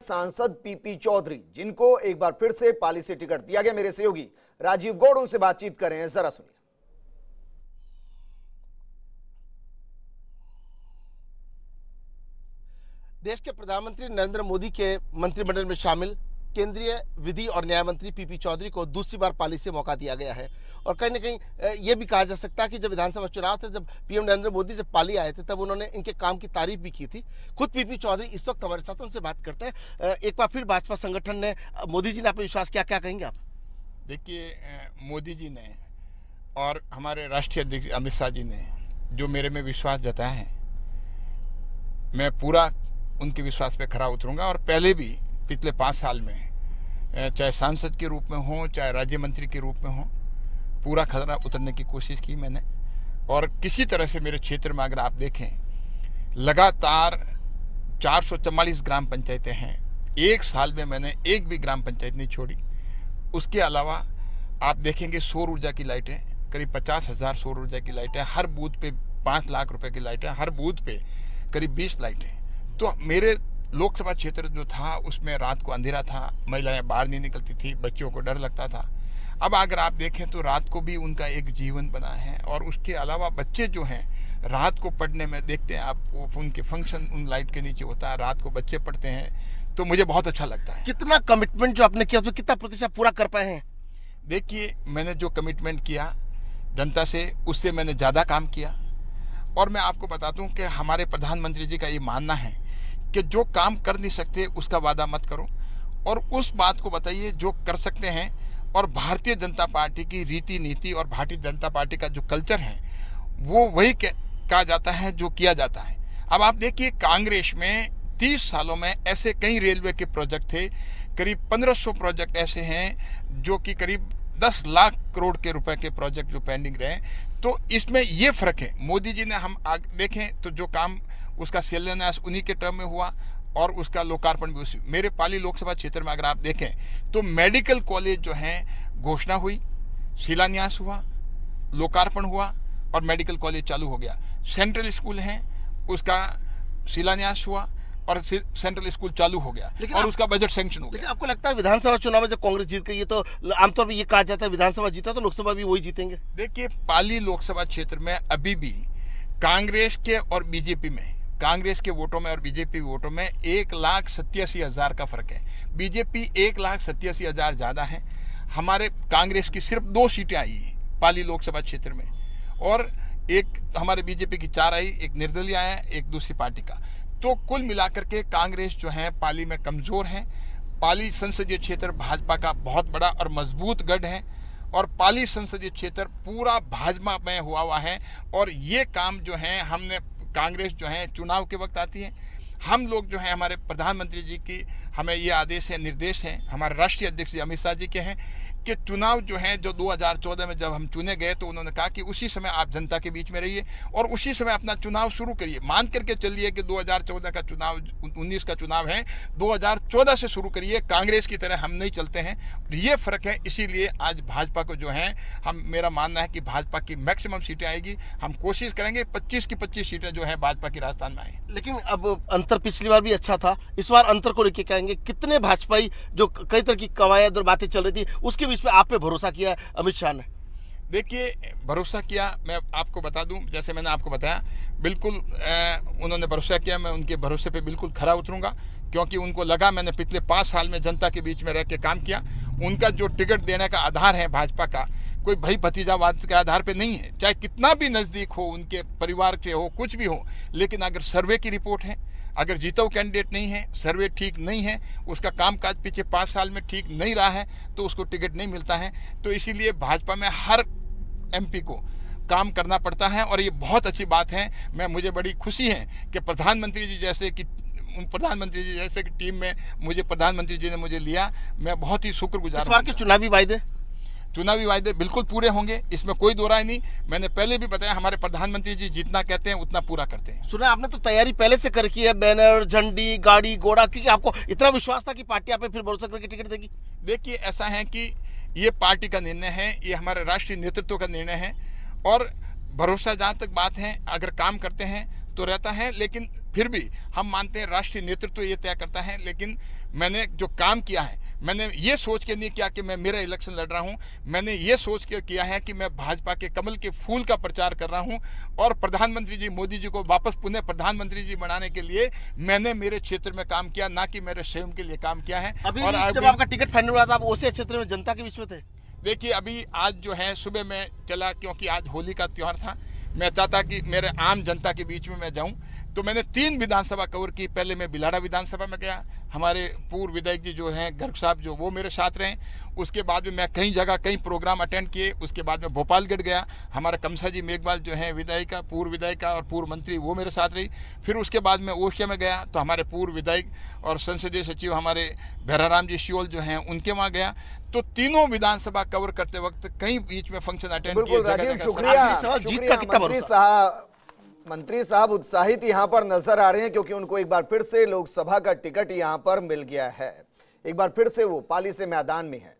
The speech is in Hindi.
सांसद पीपी चौधरी, जिनको एक बार फिर से पाली से टिकट दिया गया। मेरे सहयोगी राजीव गौड़ उनसे बातचीत कर रहे हैं, जरा सुनिए। देश के प्रधानमंत्री नरेंद्र मोदी के मंत्रिमंडल में शामिल केंद्रीय विधि और न्याय मंत्री पीपी चौधरी को दूसरी बार पाली से मौका दिया गया है। और कहीं न कहीं ये भी कहा जा सकता है कि जब विधानसभा चुनाव थे, जब पीएम नरेंद्र मोदी जब पाली आए थे, तब उन्होंने इनके काम की तारीफ भी की थी। खुद पीपी चौधरी इस वक्त हमारे साथ, उनसे बात करते हैं। एक बार फिर भाजपा संगठन ने, मोदी जी ने आप पे विश्वास किया, क्या कहेंगे आप? देखिए, मोदी जी ने और हमारे राष्ट्रीय अध्यक्ष अमित शाह जी ने जो मेरे में विश्वास जताया है, मैं पूरा उनके विश्वास पे खरा उतरूंगा। और पहले भी पिछले 5 साल में चाहे सांसद के रूप में हो, चाहे राज्य मंत्री के रूप में हो, पूरा खरा उतरने की कोशिश की मैंने। और किसी तरह से मेरे क्षेत्र में अगर आप देखें, लगातार 444 ग्राम पंचायतें हैं। एक साल में मैंने एक भी ग्राम पंचायत नहीं छोड़ी। उसके अलावा आप देखेंगे सौर ऊर्जा की लाइटें, करीब 50,000 सौर ऊर्जा की लाइटें, हर बूथ पे 5 लाख रुपए की लाइटें, हर बूथ पे करीब 20 लाइटें। तो मेरे लोकसभा क्षेत्र जो था उसमें रात को अंधेरा था, महिलाएं बाहर नहीं निकलती थी, बच्चों को डर लगता था। अब अगर आप देखें तो रात को भी उनका एक जीवन बना है। और उसके अलावा बच्चे जो हैं, रात को पढ़ने में देखते हैं आप, उनके फंक्शन उन लाइट के नीचे होता है, रात को बच्चे पढ़ते हैं, तो मुझे बहुत अच्छा लगता है। कितना कमिटमेंट जो आपने किया, उसमें कितना प्रतिशत पूरा कर पाए हैं? देखिए, मैंने जो कमिटमेंट किया जनता से, उससे मैंने ज़्यादा काम किया। और मैं आपको बता दूं कि हमारे प्रधानमंत्री जी का ये मानना है कि जो काम कर नहीं सकते उसका वादा मत करो, और उस बात को बताइए जो कर सकते हैं। और भारतीय जनता पार्टी की रीति नीति और भारतीय जनता पार्टी का जो कल्चर है, वो वही कहा जाता है जो किया जाता है। अब आप देखिए, कांग्रेस में 30 सालों में ऐसे कई रेलवे के प्रोजेक्ट थे, करीब 1500 प्रोजेक्ट ऐसे हैं जो कि करीब 10 लाख करोड़ के रुपए के प्रोजेक्ट जो पेंडिंग रहे। तो इसमें ये फर्क है। मोदी जी ने, हम देखें तो जो काम उसका शिलान्यास उन्हीं के टर्म में हुआ और उसका लोकार्पण भी उसी। मेरे पाली लोकसभा क्षेत्र में अगर आप देखें तो मेडिकल कॉलेज जो है, घोषणा हुई, शिलान्यास हुआ, लोकार्पण हुआ और मेडिकल कॉलेज चालू हो गया। सेंट्रल स्कूल है, उसका शिलान्यास हुआ और सेंट्रल स्कूल चालू हो गया और उसका बजट सैंक्शन हो गया। लेकिन आपको लगता है विधानसभा चुनाव में जब कांग्रेस जीत गई है, तो आमतौर पर ये कहा जाता है विधानसभा जीता तो लोकसभा भी वही जीतेंगे? देखिए, पाली लोकसभा क्षेत्र में अभी भी कांग्रेस के और बीजेपी में, कांग्रेस के वोटों में और बीजेपी वोटों में 1,87,000 का फर्क है। बीजेपी 1,87,000 ज्यादा है। हमारे कांग्रेस की सिर्फ 2 सीटें आई है पाली लोकसभा क्षेत्र में, और एक हमारे बीजेपी की 4 आई, एक निर्दलीय आया, एक दूसरी पार्टी का। तो कुल मिलाकर के कांग्रेस जो है पाली में कमजोर है। पाली संसदीय क्षेत्र भाजपा का बहुत बड़ा और मजबूत गढ़ है, और पाली संसदीय क्षेत्र पूरा भाजपा में हुआ है। और ये काम जो है, हमने, कांग्रेस जो है चुनाव के वक्त आती है, हम लोग जो है, हमारे प्रधानमंत्री जी की हमें ये आदेश है, निर्देश है, हमारे राष्ट्रीय अध्यक्ष अमित शाह जी के हैं कि चुनाव जो है, जो 2014 में जब हम चुने गए तो उन्होंने कहा कि उसी समय आप जनता के बीच में रहिए और उसी समय अपना चुनाव शुरू करिए। मान करके चलिए कि 2014 का चुनाव, 19 का चुनाव है, 2014 से शुरू करिए। कांग्रेस की तरह हम नहीं चलते हैं, ये फर्क है। इसीलिए आज भाजपा को जो है, मेरा मानना है कि भाजपा की मैक्सिमम सीटें आएगी। हम कोशिश करेंगे 25 की 25 सीटें जो है भाजपा की राजस्थान में आए। लेकिन अब अंतर पिछली बार भी अच्छा था, इस बार अंतर को लेकर कहेंगे, कितने भाजपाई जो कई तरह की कवायद और बातें चल रही थी, उसके बीच में आप पे भरोसा किया अमित शाह ने? देखिए, भरोसा किया, मैं आपको बता दूं, जैसे मैंने आपको बताया, बिल्कुल उन्होंने भरोसा किया। मैं उनके भरोसे पे बिल्कुल खरा उतरूंगा, क्योंकि उनको लगा मैंने पिछले 5 साल में जनता के बीच में रह के काम किया। उनका जो टिकट देने का आधार है भाजपा का, कोई भाई भतीजावाद के आधार पे नहीं है, चाहे कितना भी नजदीक हो, उनके परिवार के हो, कुछ भी हो। लेकिन अगर सर्वे की रिपोर्ट है, अगर जीता हुआ कैंडिडेट नहीं है, सर्वे ठीक नहीं है, उसका कामकाज पिछले 5 साल में ठीक नहीं रहा है, तो उसको टिकट नहीं मिलता है। तो इसीलिए भाजपा में हर एमपी को काम करना पड़ता है, और ये बहुत अच्छी बात है। मुझे बड़ी खुशी है कि प्रधानमंत्री जी जैसे कि टीम में मुझे प्रधानमंत्री जी ने मुझे लिया। मैं बहुत ही शुक्रगुजार हूं। इस बार के चुनावी वायदे बिल्कुल पूरे होंगे, इसमें कोई दो राय नहीं। मैंने पहले भी बताया, हमारे प्रधानमंत्री जी जितना कहते हैं उतना पूरा करते हैं। सुना आपने तो तैयारी पहले से कर की है, बैनर, झंडी, गाड़ी घोड़ा, क्योंकि आपको इतना विश्वास था कि पार्टी आप पे फिर भरोसा करके टिकट देगी। देखिए, ऐसा है कि ये पार्टी का निर्णय है, ये हमारे राष्ट्रीय नेतृत्व का निर्णय है, और भरोसा जहां तक बात है, अगर काम करते हैं तो रहता है। लेकिन फिर भी हम मानते हैं राष्ट्रीय नेतृत्व ये तय करता है। लेकिन मैंने जो काम किया है, मैंने ये सोच के नहीं किया कि मैं मेरा इलेक्शन लड़ रहा हूं, मैंने ये सोच के किया है कि मैं भाजपा के कमल के फूल का प्रचार कर रहा हूं और प्रधानमंत्री जी मोदी जी को वापस पुनः प्रधानमंत्री जी बनाने के लिए मैंने मेरे क्षेत्र में काम किया, ना कि मेरे स्वयं के लिए काम किया है। और जब आपका टिकट फाइनल हुआ था, आप उसी क्षेत्र में जनता के बीच में थे? देखिए, अभी आज जो है सुबह में चला, क्योंकि आज होली का त्योहार था, मैं चाहता कि मेरे आम जनता के बीच में मैं जाऊं, तो मैंने 3 विधानसभा कवर की। पहले मैं बिलाड़ा विधानसभा में गया, हमारे पूर्व विधायक जी जो हैं गर्ग साहब, जो वो मेरे साथ रहे। उसके बाद में मैं कई जगह कई प्रोग्राम अटेंड किए। उसके बाद में भोपालगढ़ गया, हमारा कमसा जी मेघवाल जो है विधायिका, पूर्व विधायिका और पूर्व मंत्री, वो मेरे साथ रही। फिर उसके बाद में ओशिया में गया, तो हमारे पूर्व विधायक और संसदीय सचिव हमारे भैराराम जी शियोल जो हैं, उनके वहाँ गया। तो तीनों विधानसभा कवर करते वक्त कई बीच में फंक्शन अटेंड किए। राजीव, शुक्रिया। मंत्री साहब उत्साहित यहां पर नजर आ रहे हैं क्योंकि उनको एक बार फिर से लोकसभा का टिकट यहां पर मिल गया है। एक बार फिर से वो पाली से मैदान में है।